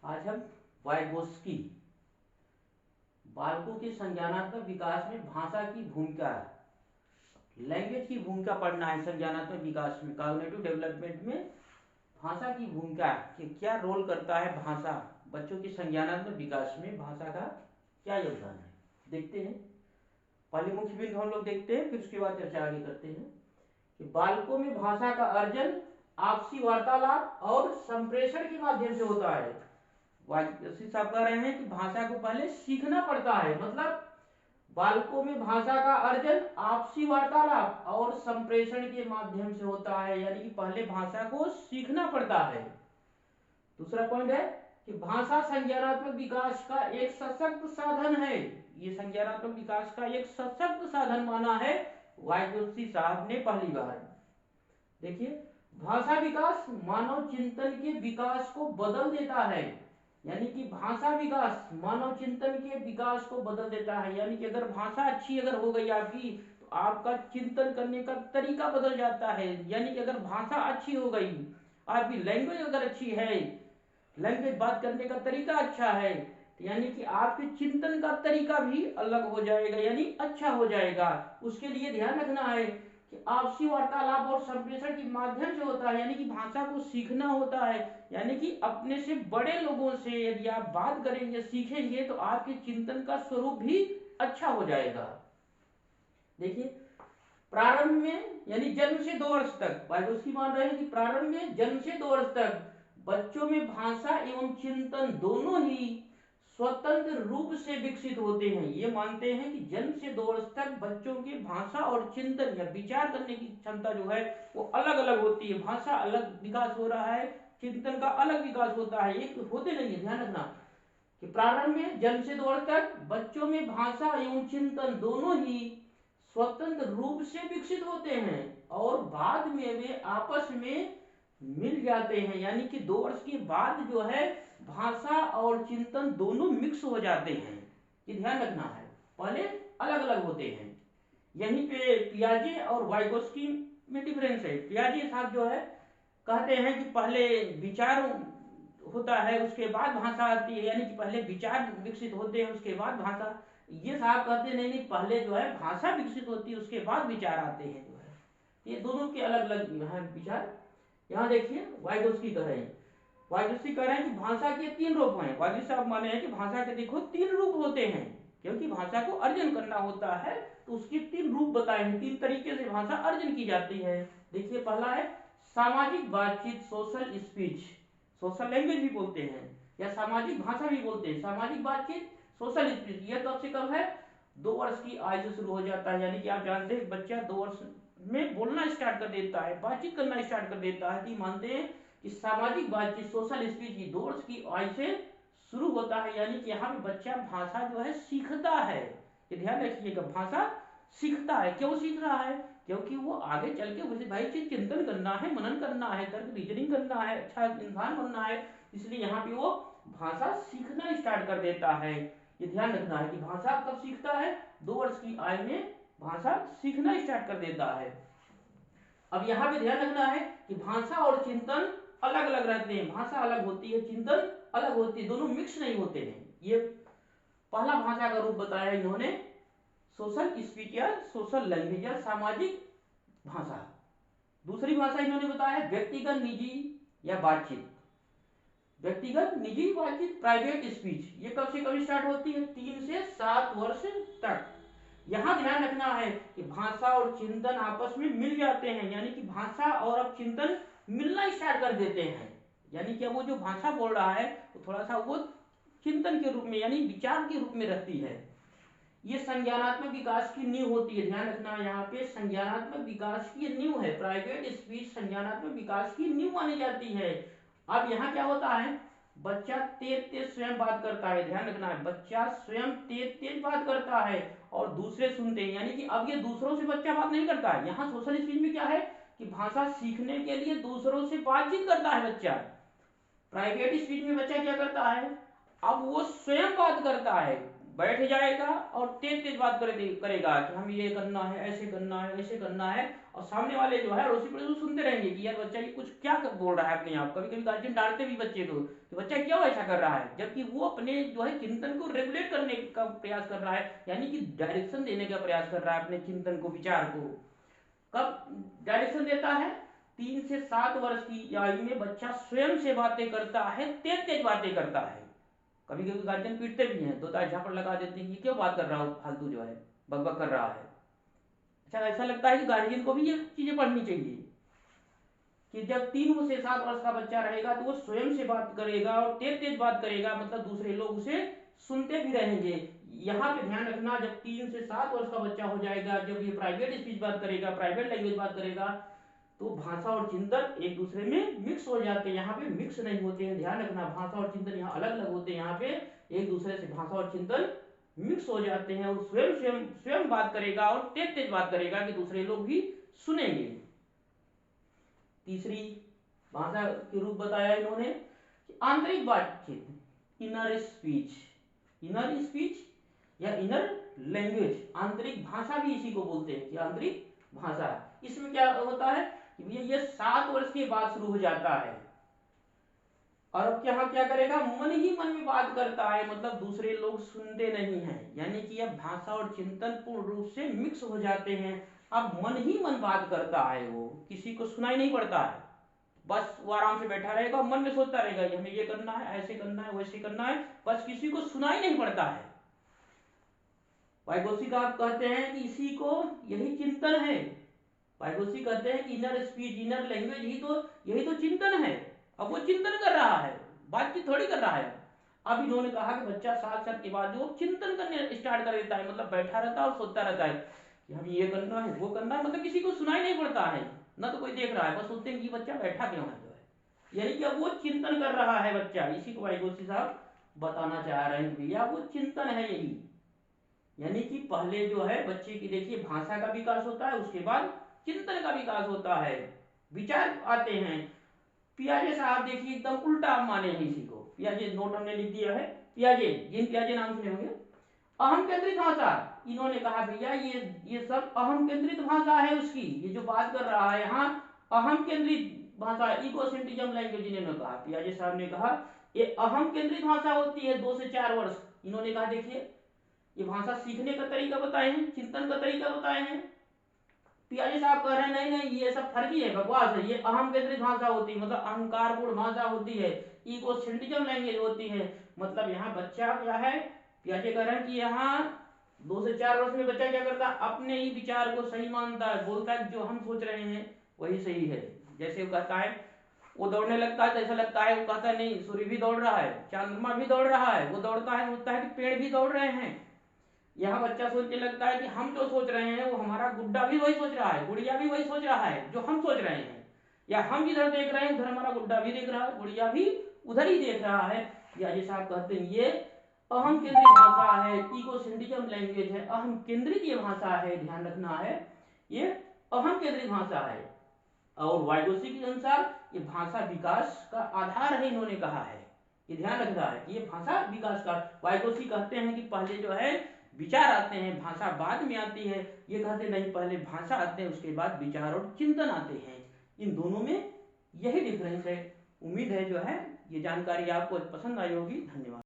आज हम वाइगोस्की बालकों के संज्ञानात्मक विकास में भाषा की भूमिका, लैंग्वेज की भूमिका पढ़ना है। संज्ञानात्मक विकास में, कॉग्निटिव डेवलपमेंट में भाषा की भूमिका कि क्या रोल करता है भाषा, बच्चों के संज्ञानात्मक विकास में भाषा का क्या योगदान है, देखते हैं। पहले मुख्य बिंदु हम लोग देखते हैं, फिर उसके बाद चर्चा आगे करते हैं कि बालकों में भाषा का अर्जन आपसी वार्तालाप और संप्रेषण के माध्यम से होता है। वाइगोस्की साहब कह रहे हैं कि भाषा को पहले सीखना पड़ता है, मतलब बालकों में भाषा का अर्जन आपसी वार्तालाप और संप्रेषण के माध्यम से होता है, यानी कि पहले भाषा को सीखना पड़ता है। दूसरा पॉइंट है कि भाषा संज्ञानात्मक विकास का एक सशक्त साधन है। ये संज्ञानात्मक विकास का एक सशक्त साधन माना है वाइगोस्की साहब ने पहली बार। देखिए, भाषा विकास मानव चिंतन के विकास को बदल देता है, यानी कि भाषा विकास मानव चिंतन के विकास को बदल देता है। यानी कि अगर भाषा अच्छी अगर हो गई आपकी, तो आपका चिंतन करने का तरीका बदल जाता है। यानी कि अगर भाषा अच्छी हो गई, आपकी लैंग्वेज अगर अच्छी है, लैंग्वेज बात करने का तरीका अच्छा है, तो यानी कि आपके चिंतन का तरीका भी अलग हो जाएगा, यानी अच्छा हो जाएगा। उसके लिए ध्यान रखना है कि आपसी वार्तालाप और संप्रेषण के माध्यम से होता है, यानी कि भाषा को सीखना होता है। यानी कि अपने से बड़े लोगों से यदि आप बात करेंगे, सीखेंगे, तो आपके चिंतन का स्वरूप भी अच्छा हो जाएगा। देखिए, प्रारंभ में यानी जन्म से 2 वर्ष तक, वाइगोस्की मान रहे हैं कि प्रारंभ में जन्म से 2 वर्ष तक बच्चों में भाषा एवं चिंतन दोनों ही स्वतंत्र रूप से विकसित होते हैं। ये मानते हैं कि जन्म से 2 वर्ष तक बच्चों की भाषा और चिंतन या विचार करने की क्षमता जो है वो अलग अलग होती है। भाषा अलग विकास हो रहा है, चिंतन का अलग विकास होता है, एक होते नहीं है। ध्यान रखना कि प्रारंभ में जन्म से 2 वर्ष तक बच्चों में भाषा एवं चिंतन दोनों ही स्वतंत्र रूप से विकसित होते हैं और बाद में वे आपस में मिल जाते हैं। यानी कि 2 वर्ष के बाद जो है भाषा और चिंतन दोनों मिक्स हो जाते हैं। ये ध्यान रखना है, पहले अलग अलग होते हैं। यहीं पे पियाजे और वाइगोस्की में डिफरेंस है। पियाजे साहब जो है कहते हैं कि पहले विचार होता है, उसके बाद भाषा आती है, यानी कि पहले विचार विकसित होते हैं, उसके बाद भाषा। ये साहब कहते नहीं, पहले जो है भाषा विकसित होती है, उसके बाद विचार आते हैं। जो है ये दोनों के अलग अलग है विचार। यहाँ देखिए, वाइगोस्की कह रहे हैं, वाइगोस्की कह रहे हैं कि भाषा के 3 रूप हैं। वाइगोस्की साहब माने हैं कि भाषा के देखो 3 रूप होते हैं, क्योंकि भाषा को अर्जन करना होता है, तो उसके 3 रूप बताए हैं, 3 तरीके से भाषा अर्जन की जाती है। देखिए, पहला है सामाजिक बातचीत, सोशल स्पीच, सोशल लैंग्वेज भी बोलते हैं या सामाजिक भाषा भी बोलते हैं। सामाजिक बातचीत, सोशल स्पीच, यह कब से कब है? 2 वर्ष की आयु से शुरू हो जाता है। यानी कि आप जानते हैं बच्चा 2 वर्ष में बोलना स्टार्ट कर देता है, बातचीत करना स्टार्ट कर देता है। तो मानते हैं कि सामाजिक बातचीत, सोशल स्पीच 2 वर्ष की आयु से शुरू होता है। यानी कि यहाँ पे बच्चा भाषा जो है सीखता है। ये ध्यान रखिएगा, भाषा सीखता है। क्यों सीख रहा है? क्योंकि वो आगे चल के उसे भाई चिंतन करना है, मनन करना है, तर्क रीजनिंग करना है, अच्छा इंसान बनना है, इसलिए यहाँ पे वो भाषा सीखना स्टार्ट कर देता है। ये ध्यान रखना है कि भाषा कब सीखता है? 2 वर्ष की आयु में भाषा सीखना स्टार्ट कर देता है। अब यहाँ पे ध्यान रखना है कि भाषा और चिंतन अलग अलग रहते हैं। भाषा अलग होती है, चिंतन अलग होती है, दोनों मिक्स नहीं होते हैं। ये पहला भाषा का रूप बताया इन्होंने, सोशल स्पीच या सोशल लैंग्वेज या सामाजिक भाषा। दूसरी भाषा इन्होंने बताया व्यक्तिगत निजी या बातचीत, व्यक्तिगत निजी बातचीत, प्राइवेट स्पीच। ये कब से कब स्टार्ट होती है? 3 से 7 वर्ष तक। यहां ध्यान रखना है कि भाषा और चिंतन आपस में मिल जाते हैं, यानी कि भाषा और अब चिंतन मिलना स्टार्ट कर देते हैं। यानी कि वो जो भाषा बोल रहा है वो थोड़ा सा वो चिंतन के रूप में यानी विचार के रूप में रहती है। ये संज्ञानात्मक विकास की नींव होती है। ध्यान रखना, यहाँ पे संज्ञानात्मक विकास की नींव है। प्राइवेट स्पीच संज्ञानात्मक विकास की नींव मानी जाती है। अब यहाँ क्या होता है? बच्चा तेज तेज स्वयं बात करता है। ध्यान रखना है, बच्चा स्वयं तेज तेज बात करता है और दूसरे सुनते हैं। यानी कि अब ये दूसरों से बच्चा बात नहीं करता है। यहाँ सोशल स्पीच में क्या है कि भाषा सीखने के लिए दूसरों से बातचीत करता है बच्चा। प्राइवेट स्पीच में बच्चा क्या करता है? अब वो स्वयं बात करता है, बैठ जाएगा और तेज तेज बात करेगा कि हम ये करना है, ऐसे करना है, ऐसे करना है, और सामने वाले जो है अड़ोसी पड़ोसी सुनते रहेंगे कि यार बच्चा ये कुछ क्या बोल रहा है अपने आप। कभी कभी गार्जियन डांटते भी बच्चे को कि बच्चा क्यों ऐसा कर रहा है, जबकि वो अपने जो है चिंतन को रेगुलेट करने का प्रयास कर रहा है, यानी कि डायरेक्शन देने का प्रयास कर रहा है अपने चिंतन को, विचार को। कब डायरेक्शन देता है? 3 से 7 वर्ष की आयु में बच्चा स्वयं से बातें करता है, तेज तेज बातें करता है। कभी कभी गार्जियन पीटते भी हैं, दो तार झापड़ लगा देते हैं कि क्यों बात कर रहा हो, फालतू जो है बकबक कर रहा है। अच्छा, ऐसा लगता है कि गार्जियन को भी ये चीजें पढ़नी चाहिए कि जब 3 से 7 वर्ष का बच्चा रहेगा तो वो स्वयं से बात करेगा और तेज तेज बात करेगा, मतलब दूसरे लोग उसे सुनते भी रहेंगे। यहाँ पे ध्यान रखना, जब 3 से 7 वर्ष का बच्चा हो जाएगा, जब ये प्राइवेट स्पीच बात करेगा, प्राइवेट लैंग्वेज बात करेगा, तो भाषा और चिंतन एक दूसरे में मिक्स हो जाते हैं। यहाँ पे मिक्स नहीं होते हैं, ध्यान रखना, भाषा और चिंतन यहाँ अलग अलग होते हैं। यहाँ पे एक दूसरे से भाषा और चिंतन मिक्स हो जाते हैं, और स्वयं स्वयं स्वयं बात करेगा और तेज तेज बात करेगा कि दूसरे लोग भी सुनेंगे। तीसरी भाषा के रूप बताया इन्होंने कि आंतरिक बातचीत, इनर स्पीच। इनर स्पीच या इनर लैंग्वेज, आंतरिक भाषा भी इसी को बोलते हैं कि आंतरिक भाषा। इसमें क्या होता है, ये 7 वर्ष के बाद शुरू हो जाता है, और अब यहाँ क्या करेगा, मन ही मन में बात करता है, मतलब दूसरे लोग सुनते नहीं हैं, यानी कि अब भाषा और चिंतन पूर्ण रूप से मिक्स हो जाते हैं। अब मन ही मन बात करता है, वो किसी को सुनाई नहीं पड़ता है, बस वो आराम से बैठा रहेगा, मन में सोचता रहेगा हमें ये करना है, ऐसे करना है, वैसे करना है, बस किसी को सुनाई नहीं पड़ता है। वाइगोत्स्की आप कहते हैं कि इसी को यही चिंतन है। वाइगोत्स्की कहते हैं कि इनर स्पीच, इनर लैंग्वेज ही तो, यही तो चिंतन है। अब वो चिंतन कर रहा है, बातचीत थोड़ी कर रहा है। अब इन्होंने कहा कि बच्चा 7 साल के बाद जो चिंतन करने स्टार्ट कर देता है, मतलब बैठा रहता है और सोचता रहता है कि हमें ये करना है, वो करना है, मतलब किसी को सुनाई नहीं पड़ता है, ना तो कोई देख रहा है, बस सोचते हैं कि बच्चा बैठा क्यों है, जो है यानी कि अब वो चिंतन कर रहा है बच्चा। इसी को वाइगोत्स्की साहब बताना चाह रहे हैं भैया, वो चिंतन है यही। यानी कि पहले जो है बच्चे की देखिए भाषा का विकास होता है, उसके बाद चिंतन का विकास होता है, विचार आते हैं। पियाजे साहब देखिए एकदम उल्टा माने हैं इसी को। पियाजे नोट हमने लिख दिया है, पियाजे, जिन पियाजे नाम सुने होंगे, अहम केंद्रित भाषा। इन्होंने कहा भैया ये सब अहम केंद्रित भाषा है उसकी, ये जो बात कर रहा है यहाँ अहम केंद्रित भाषा, इगोसेंट्रिज्म लैंग्वेज इन्होंने कहा, पियाजे साहब ने कहा ये अहम केंद्रित भाषा होती है 2 से 4 वर्ष। इन्होंने कहा देखिए ये भाषा सीखने का तरीका बताए हैं, चिंतन का तरीका बताए हैं। पियाजे साहब कह रहे हैं नहीं नहीं ये सब फर्जी है, बकवास है, ये अहम केंद्रित भाषा होती है, मतलब अहंकारपूर्ण भाषा होती है, इगोसेंट्रिज्म लैंग्वेज होती है। मतलब यहाँ बच्चा क्या है, पियाजे कह रहे हैं कि यहाँ 2 से 4 वर्ष में बच्चा क्या करता है, अपने ही विचार को सही मानता है, बोलता है जो हम सोच रहे हैं वही सही है। जैसे वो कहता है, वो दौड़ने लगता है तो ऐसा लगता है, वो कहता है नहीं सूर्य भी दौड़ रहा है, चंद्रमा भी दौड़ रहा है, वो दौड़ता है सोचता है कि पेड़ भी दौड़ रहे हैं। यहाँ बच्चा सोचने लगता है कि हम जो सोच रहे हैं वो हमारा गुड्डा भी वही सोच रहा है, गुड़िया भी वही सोच रहा है जो हम सोच रहे हैं, या हम जिधर देख रहे हैं उधर हमारा गुड्डा भी देख रहा है, गुड़िया भी उधर ही देख रहा है। या जैसे आप कहते हैं ये अहम केंद्रित भाषा है, इगोसेंट्रिज्म लैंग्वेज है, अहम केंद्रित ये भाषा है, ध्यान रखना है, ये अहम केंद्रित भाषा है। और वाइगोत्स्की के अनुसार ये भाषा विकास का आधार है, इन्होंने कहा है, ये ध्यान रखना है कि ये भाषा विकास का। वाइगोत्स्की कहते हैं कि पहले जो है विचार आते हैं, भाषा बाद में आती है। ये कहते नहीं, पहले भाषा आते हैं उसके बाद विचार और चिंतन आते हैं। इन दोनों में यही डिफरेंस है। उम्मीद है जो है ये जानकारी आपको पसंद आई होगी। धन्यवाद।